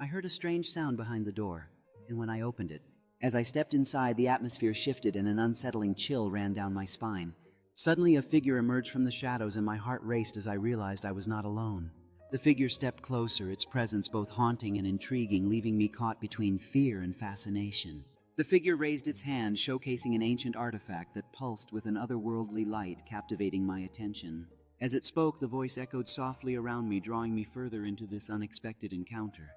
I heard a strange sound behind the door, and when I opened it, as I stepped inside, the atmosphere shifted and an unsettling chill ran down my spine. Suddenly, a figure emerged from the shadows and my heart raced as I realized I was not alone. The figure stepped closer, its presence both haunting and intriguing, leaving me caught between fear and fascination. The figure raised its hand, showcasing an ancient artifact that pulsed with an otherworldly light, captivating my attention. As it spoke, the voice echoed softly around me, drawing me further into this unexpected encounter.